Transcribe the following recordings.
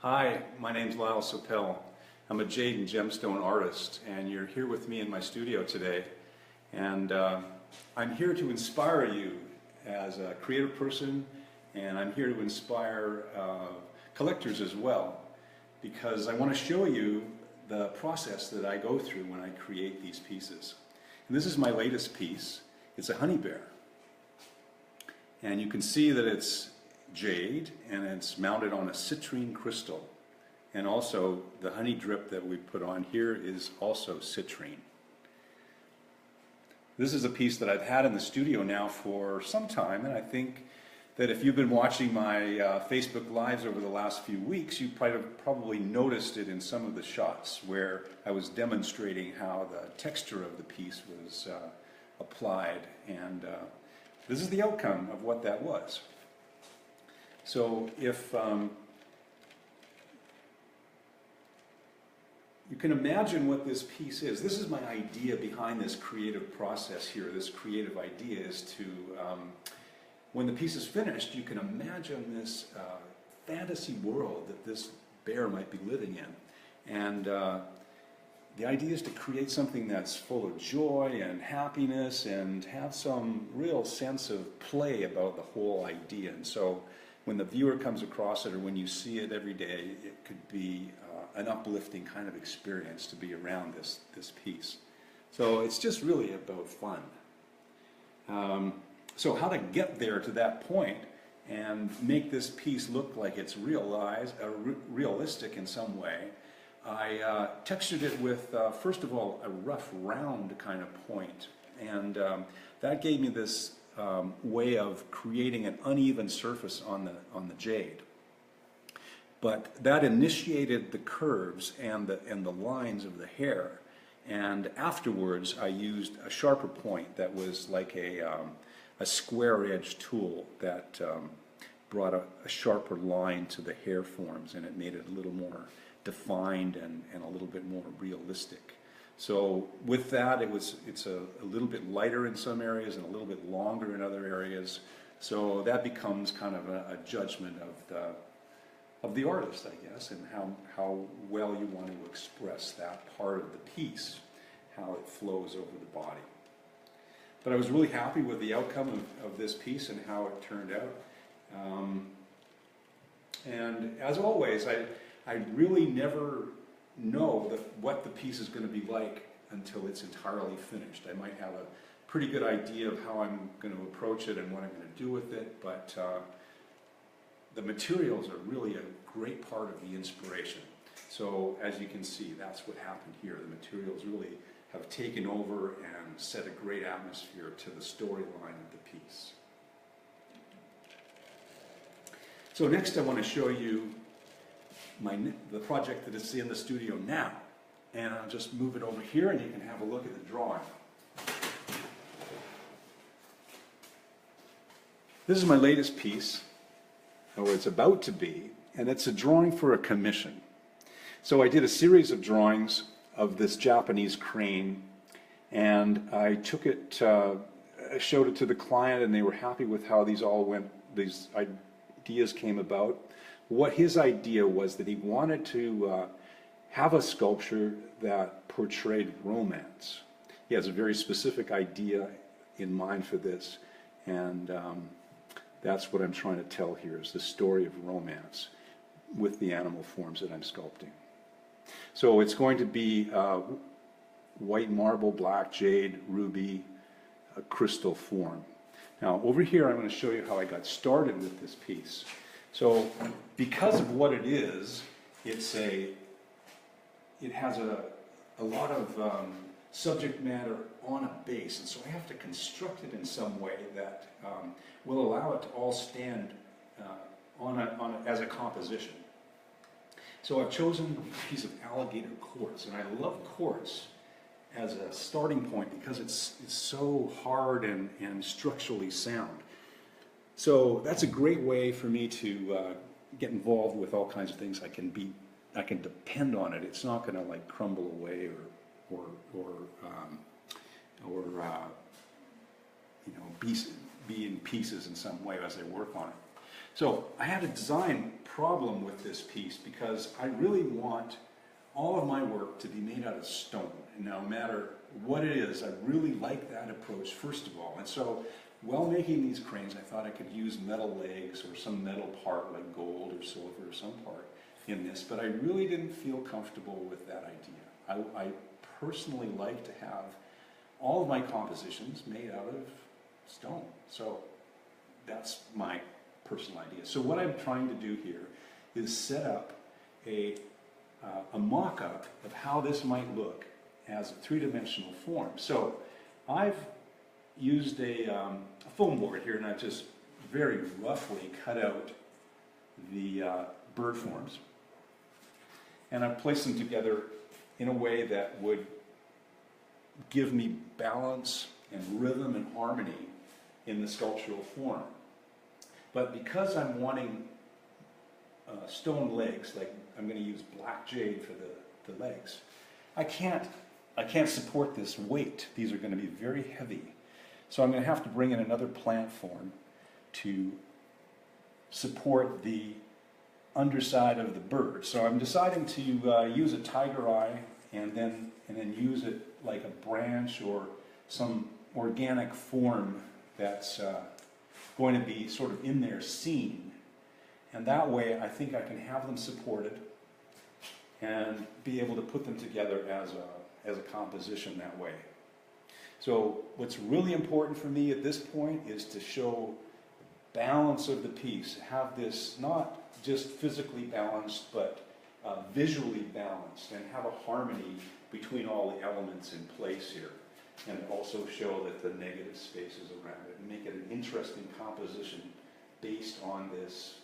Hi, my name's Lyle Sopel. I'm a Jade and Gemstone artist, and you're here with me in my studio today. And I'm here to inspire you as a creative person, and I'm here to inspire collectors as well, because I want to show you the process that I go through when I create these pieces. And this is my latest piece. It's a honey bear. And you can see that it's jade, and it's mounted on a citrine crystal. And also, the honey drip that we put on here is also citrine. This is a piece that I've had in the studio now for some time, and I think that if you've been watching my Facebook Lives over the last few weeks, you probably noticed it in some of the shots where I was demonstrating how the texture of the piece was applied, and this is the outcome of what that was. So if you can imagine what this piece is, this is my idea behind this creative process here. This creative idea is to, when the piece is finished, you can imagine this fantasy world that this bear might be living in. And the idea is to create something that's full of joy and happiness and have some real sense of play about the whole idea. And so when the viewer comes across it, or when you see it every day, it could be an uplifting kind of experience to be around this piece. So it's just really about fun. So how to get there to that point and make this piece look like it's realistic in some way, I textured it with, first of all, a rough round kind of point. And that gave me this way of creating an uneven surface on the jade. But that initiated the curves and the lines of the hair. And afterwards, I used a sharper point that was like a square-edged tool that brought a sharper line to the hair forms, and it made it a little more defined and a little bit more realistic. So with that, it's a little bit lighter in some areas and a little bit longer in other areas. So that becomes kind of a judgment of the artist, I guess, and how well you want to express that part of the piece, how it flows over the body. But I was really happy with the outcome of this piece and how it turned out. And as always, I really never know what the piece is going to be like until it's entirely finished. I might have a pretty good idea of how I'm going to approach it and what I'm going to do with it, but the materials are really a great part of the inspiration. So as you can see, that's what happened here. The materials really have taken over and set a great atmosphere to the storyline of the piece. So next I want to show you the project that is in the studio now. And I'll just move it over here and you can have a look at the drawing. This is my latest piece, or it's about to be, and it's a drawing for a commission. So I did a series of drawings of this Japanese crane, and I took it, I showed it to the client, and they were happy with how these ideas came about. What his idea was that he wanted to have a sculpture that portrayed romance. He has a very specific idea in mind for this, and that's what I'm trying to tell here, is the story of romance with the animal forms that I'm sculpting. So it's going to be white marble, black jade, ruby, a crystal form. Now over here I'm going to show you how I got started with this piece. So because of what it is, it has a lot of subject matter on a base, and so I have to construct it in some way that will allow it to all stand as a composition. So I've chosen a piece of alligator quartz, and I love quartz as a starting point because it's so hard and structurally sound. So that's a great way for me to get involved with all kinds of things. I can depend on it. It's not going to like crumble away or be in pieces in some way as I work on it. So I had a design problem with this piece because I really want all of my work to be made out of stone. And no matter what it is, I really like that approach first of all. And so while making these cranes, I thought I could use metal legs or some metal part like gold or silver or some part in this, but I really didn't feel comfortable with that idea. I personally like to have all of my compositions made out of stone. So that's my personal idea. So what I'm trying to do here is set up a mock-up of how this might look as a three-dimensional form. So I've used a foam board here, and I've just very roughly cut out the bird forms. And I've placed them together in a way that would give me balance and rhythm and harmony in the sculptural form. But because I'm wanting stone legs, like I'm going to use black jade for the legs, I can't support this weight. These are going to be very heavy. So I'm going to have to bring in another plant form to support the underside of the bird. So I'm deciding to use a tiger eye and then use it like a branch or some organic form that's going to be sort of in their scene. And that way I think I can have them supported and be able to put them together as a composition that way. So what's really important for me at this point is to show balance of the piece, have this not just physically balanced but visually balanced, and have a harmony between all the elements in place here, and also show that the negative spaces around it, and make it an interesting composition based on this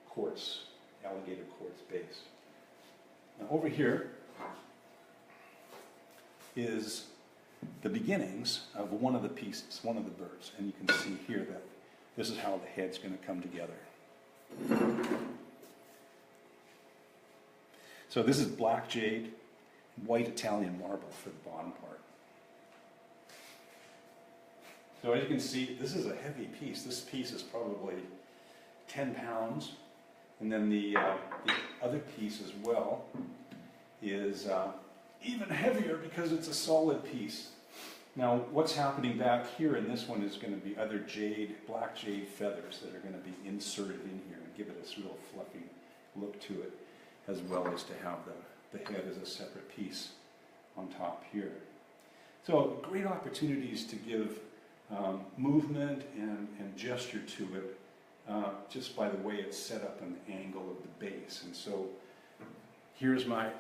quartz, alligator quartz base. Now over here is the beginnings of one of the pieces, one of the birds, and you can see here that this is how the head's going to come together. So this is black jade, white Italian marble for the bottom part. So as you can see, this is a heavy piece. This piece is probably 10 pounds. And then the other piece as well is even heavier because it's a solid piece. Now what's happening back here in this one is going to be other jade, black jade feathers that are going to be inserted in here and give it this real fluffy look to it, as well as to have the head as a separate piece on top here. So great opportunities to give movement and gesture to it just by the way it's set up and the angle of the base. And so here's my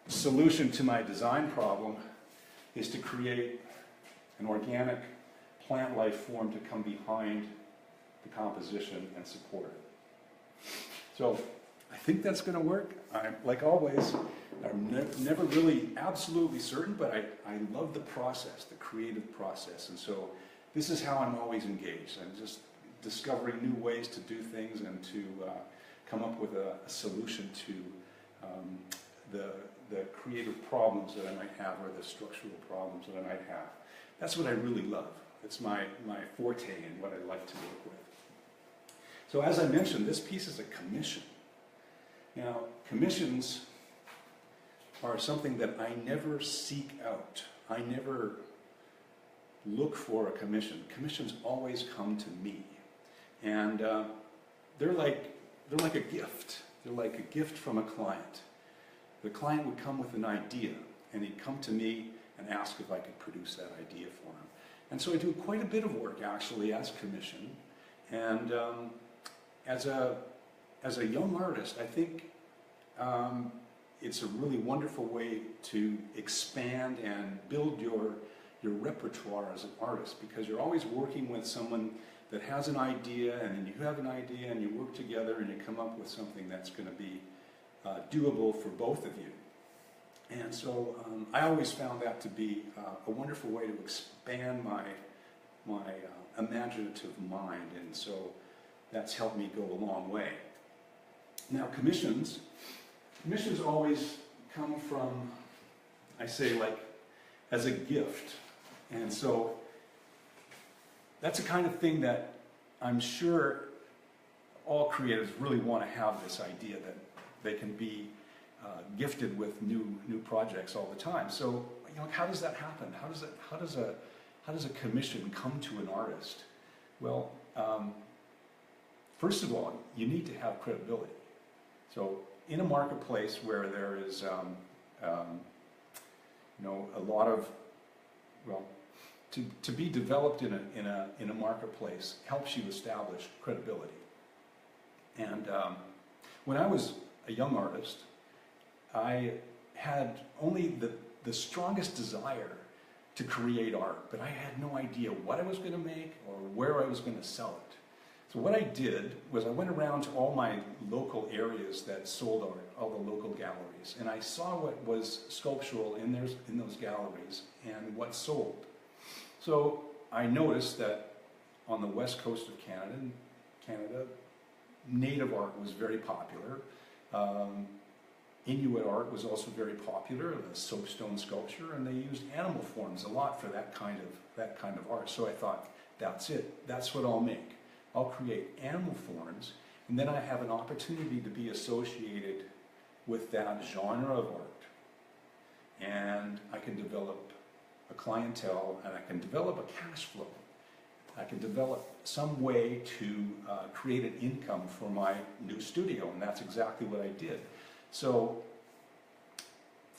solution to my design problem, is to create an organic plant life form to come behind the composition and support it. So I think that's going to work. Like always, I'm never really absolutely certain, but I love the process, the creative process. And so this is how I'm always engaged. I'm just discovering new ways to do things and to come up with a solution to the creative problems that I might have, or the structural problems that I might have. That's what I really love. It's my forte and what I like to work with. So as I mentioned, this piece is a commission. Now, commissions are something that I never seek out. I never look for a commission. Commissions always come to me. And they're like a gift. They're like a gift from a client. The client would come with an idea, and he'd come to me and ask if I could produce that idea for him. And so I do quite a bit of work, actually, as commission. And as a young artist, I think it's a really wonderful way to expand and build your repertoire as an artist, because you're always working with someone that has an idea, and then you have an idea, and you work together, and you come up with something that's going to be doable for both of you. And so I always found that to be a wonderful way to expand my imaginative mind, and so that's helped me go a long way. Now commissions always come from, I say, like, as a gift. And so that's the kind of thing that I'm sure all creatives really want to have this idea that they can be gifted with new projects all the time. So, you know, how does that happen? How does a commission come to an artist? Well, first of all, you need to have credibility. So, in a marketplace where there is, you know, a lot of, well, to be developed in a marketplace helps you establish credibility. And when I was a young artist, I had only the strongest desire to create art, but I had no idea what I was going to make or where I was going to sell it. So what I did was I went around to all my local areas that sold art, all the local galleries, and I saw what was sculptural in those galleries and what sold. So I noticed that on the west coast of Canada, native art was very popular. Inuit art was also very popular, the soapstone sculpture, and they used animal forms a lot for that kind of art. So I thought, that's it. That's what I'll make. I'll create animal forms, and then I have an opportunity to be associated with that genre of art. And I can develop a clientele, and I can develop a cash flow. I can develop some way to create an income for my new studio, and that's exactly what I did. So,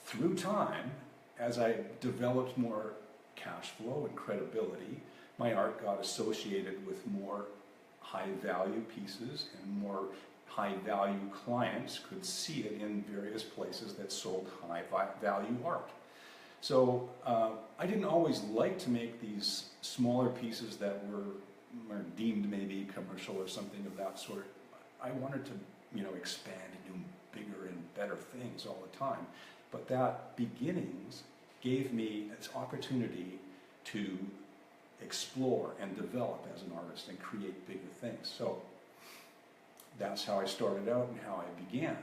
through time, as I developed more cash flow and credibility, my art got associated with more high-value pieces, and more high-value clients could see it in various places that sold high-value art. So I didn't always like to make these smaller pieces that were deemed maybe commercial or something of that sort. I wanted to, you know, expand and do bigger and better things all the time. But that beginnings gave me this opportunity to explore and develop as an artist and create bigger things. So that's how I started out and how I began.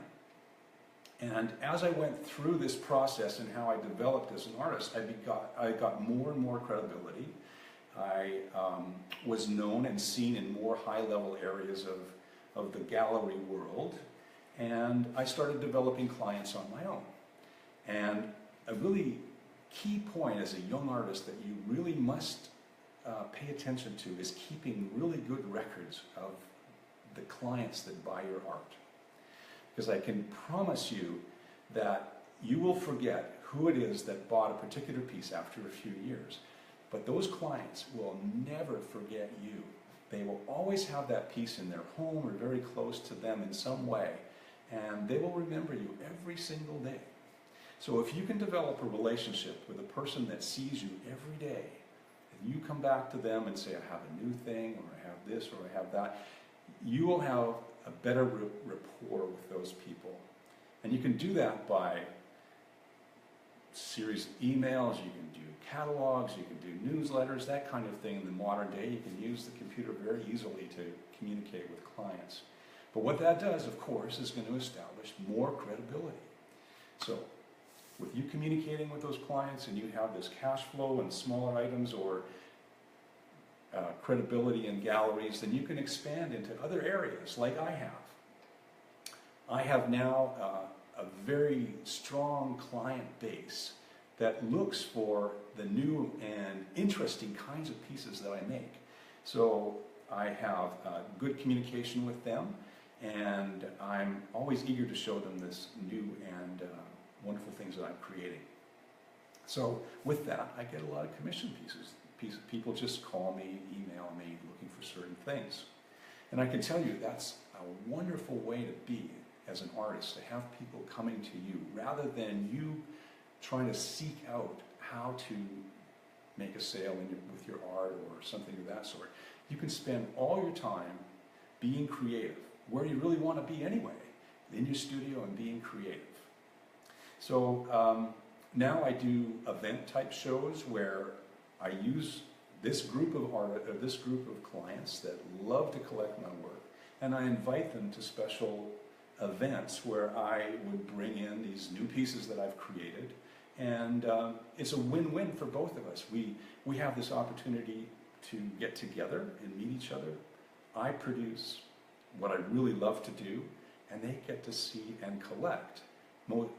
And as I went through this process and how I developed as an artist, I got more and more credibility. I was known and seen in more high-level areas of the gallery world, and I started developing clients on my own. And a really key point as a young artist that you really must pay attention to is keeping really good records of the clients that buy your art. Because I can promise you that you will forget who it is that bought a particular piece after a few years. But those clients will never forget you. They will always have that piece in their home or very close to them in some way, and they will remember you every single day. So if you can develop a relationship with a person that sees you every day, and you come back to them and say, I have a new thing, or I have this, or I have that, you will have a better rapport with those people. And you can do that by series of emails, you can do catalogs, you can do newsletters, that kind of thing. In the modern day, you can use the computer very easily to communicate with clients. But what that does, of course, is going to establish more credibility. So, with you communicating with those clients and you have this cash flow and smaller items or credibility in galleries, then you can expand into other areas like I have. I have now a very strong client base that looks for the new and interesting kinds of pieces that I make. So I have good communication with them, and I'm always eager to show them this new and wonderful things that I'm creating. So with that, I get a lot of commission pieces. People just call me, email me, looking for certain things. And I can tell you that's a wonderful way to be as an artist, to have people coming to you rather than you trying to seek out how to make a sale with your art or something of that sort. You can spend all your time being creative, where you really want to be anyway, in your studio and being creative. So now I do event type shows where I use this group of this group of clients that love to collect my work, and I invite them to special events where I would bring in these new pieces that I've created, and it's a win-win for both of us. We have this opportunity to get together and meet each other. I produce what I really love to do, and they get to see and collect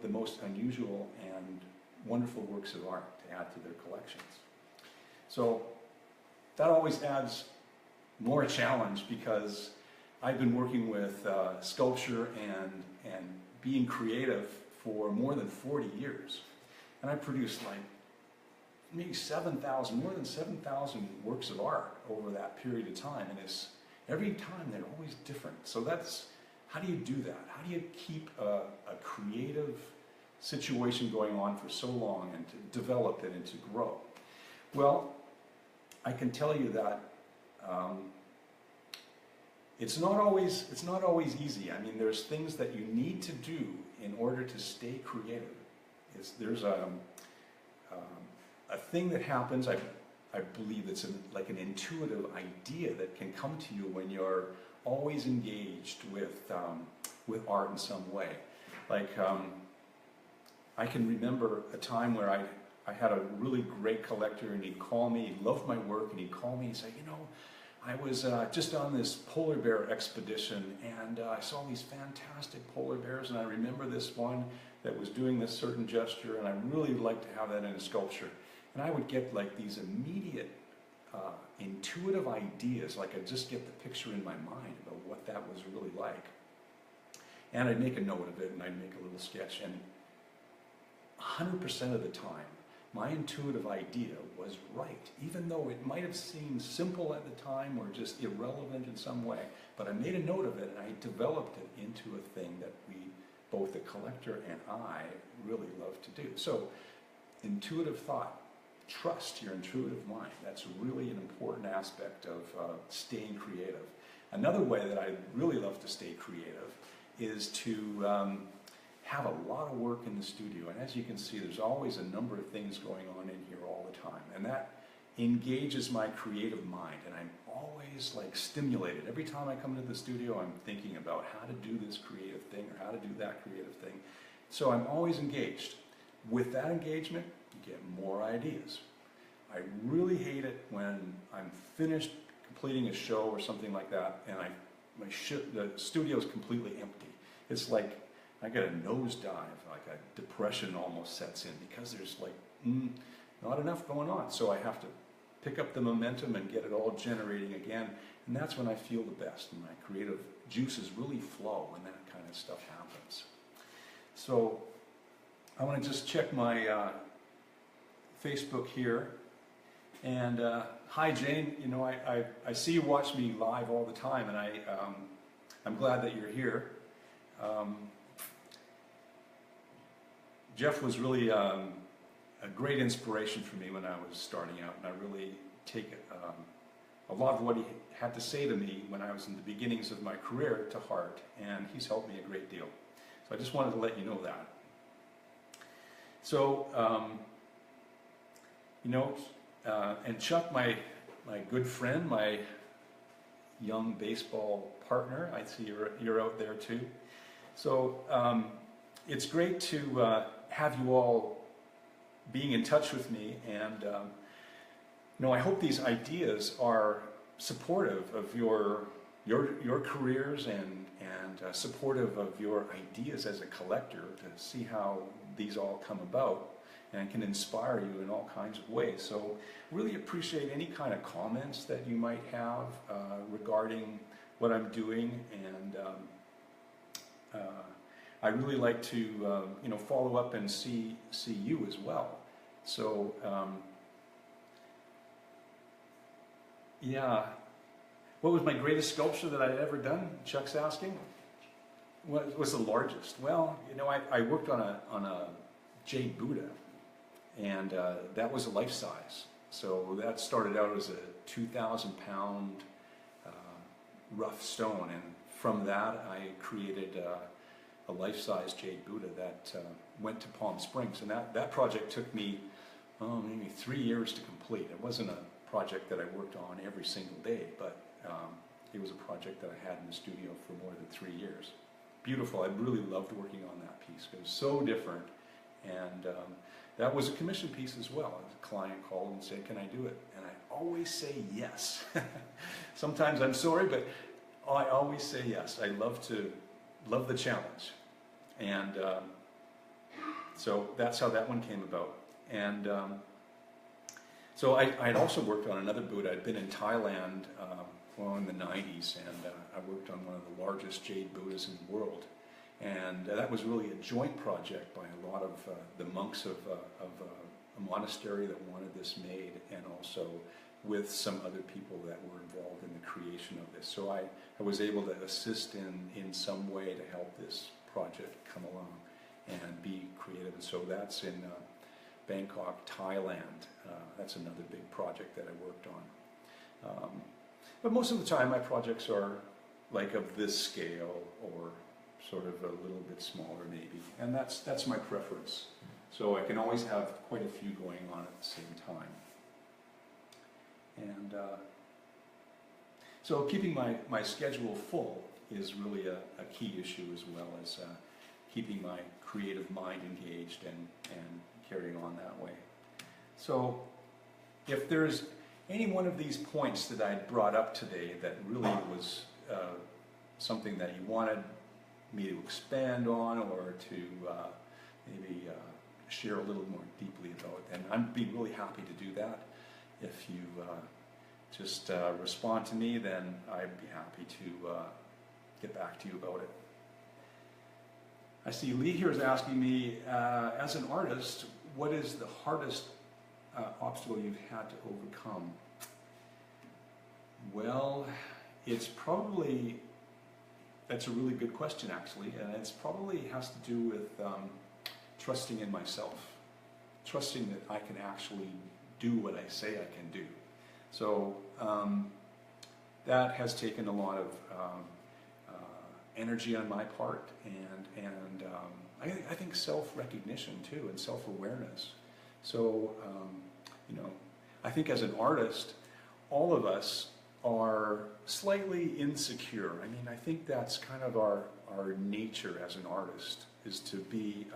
the most unusual and wonderful works of art to add to their collections. So that always adds more challenge, because I've been working with sculpture and being creative for more than 40 years. And I produced like maybe more than 7,000 works of art over that period of time. And every time they're always different. So how do you do that? How do you keep a creative situation going on for so long and to develop it and to grow? Well, I can tell you that it's not always easy. I mean, there's things that you need to do in order to stay creative. There's a thing that happens. I believe it's like an intuitive idea that can come to you when you're always engaged with art in some way. Like I can remember a time where I had a really great collector, and he'd call me. He loved my work, and he'd call me and say, you know, I was just on this polar bear expedition, and I saw these fantastic polar bears, and I remember this one that was doing this certain gesture, and I really would like to have that in a sculpture. And I would get like these immediate intuitive ideas, like I'd just get the picture in my mind about what that was really like. And I'd make a note of it, and I'd make a little sketch, and 100% of the time, my intuitive idea was right, even though it might have seemed simple at the time or just irrelevant in some way. But I made a note of it, and I developed it into a thing that both the collector and I really love to do. So, intuitive thought, trust your intuitive mind. That's really an important aspect of staying creative. Another way that I really love to stay creative is to have a lot of work in the studio. And as you can see, there's always a number of things going on in here all the time. And that engages my creative mind. And I'm always like stimulated. Every time I come into the studio, I'm thinking about how to do this creative thing or how to do that creative thing. So I'm always engaged. With that engagement, you get more ideas. I really hate it when I'm finished completing a show or something like that, and the studio is completely empty. It's like I get a nosedive, like a depression almost sets in, because there's like not enough going on. So I have to pick up the momentum and get it all generating again, and that's when I feel the best, and my creative juices really flow when that kind of stuff happens. So I want to just check my Facebook here. And hi Jane, you know, I see you watch me live all the time, and I'm glad that you're here. Jeff was really a great inspiration for me when I was starting out, and I really take a lot of what he had to say to me when I was in the beginnings of my career to heart, and he's helped me a great deal. So I just wanted to let you know that. So, you know, and Chuck, my good friend, my young baseball partner, I see you're out there too. So it's great to have you all being in touch with me, and you know, I hope these ideas are supportive of your careers and supportive of your ideas as a collector, to see how these all come about and can inspire you in all kinds of ways. So really appreciate any kind of comments that you might have regarding what I'm doing, and I really like to you know, follow up and see you as well. So yeah, what was my greatest sculpture that I'd ever done? Chuck's asking. What was the largest? Well, you know, I worked on a Jade Buddha, and that was a life size. So that started out as a 2,000-pound rough stone, and from that I created a life-size Jade Buddha that went to Palm Springs, and that project took me maybe 3 years to complete. It wasn't a project that I worked on every single day, but it was a project that I had in the studio for more than 3 years. Beautiful. I really loved working on that piece. It was so different, and that was a commission piece as well. A client called and said, "Can I do it?" And I always say yes. Sometimes I'm sorry, but I always say yes. I love the challenge. And so that's how that one came about. And so I'd also worked on another Buddha. I'd been in Thailand in the 90s, and I worked on one of the largest jade Buddhas in the world. And that was really a joint project by a lot of the monks of a monastery that wanted this made, and also with some other people that were involved in the creation of this. So I was able to assist in some way to help this project come along and be creative. And so that's in Bangkok, Thailand. That's another big project that I worked on. But most of the time my projects are like of this scale, or sort of a little bit smaller maybe. And that's my preference. So I can always have quite a few going on at the same time. And so keeping my schedule full is really a key issue, as well as keeping my creative mind engaged and carrying on that way. So if there's any one of these points that I brought up today that really was something that you wanted me to expand on, or to maybe share a little more deeply about, then I'd be really happy to do that. If you just respond to me, then I'd be happy to get back to you about it. I see Lee here is asking me, as an artist, what is the hardest obstacle you've had to overcome? Well, that's a really good question, actually, and it's probably has to do with trusting in myself, trusting that I can actually do what I say I can do. So that has taken a lot of energy on my part, and I think self-recognition too, and self-awareness. So I think as an artist, all of us are slightly insecure. I mean, I think that's kind of our nature as an artist, is to be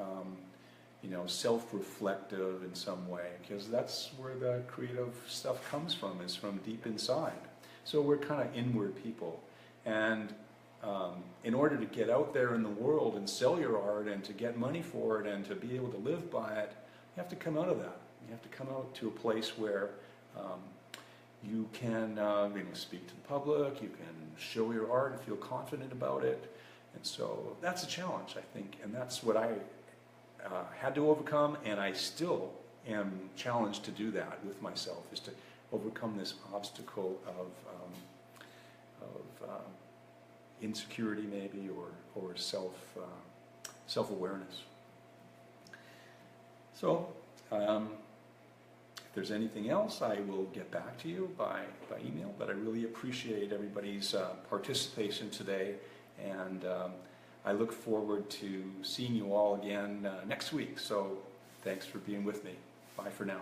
self-reflective in some way, because that's where the creative stuff comes from, is from deep inside. So we're kind of inward people, and in order to get out there in the world and sell your art and to get money for it and to be able to live by it, you have to come out of that. You have to come out to a place where you can speak to the public, you can show your art and feel confident about it. And so that's a challenge, I think, and that's what I had to overcome, and I still am challenged to do that with myself, is to overcome this obstacle of insecurity maybe, or self-awareness. So if there's anything else, I will get back to you by email, but I really appreciate everybody's participation today, and I look forward to seeing you all again next week. So thanks for being with me. Bye for now.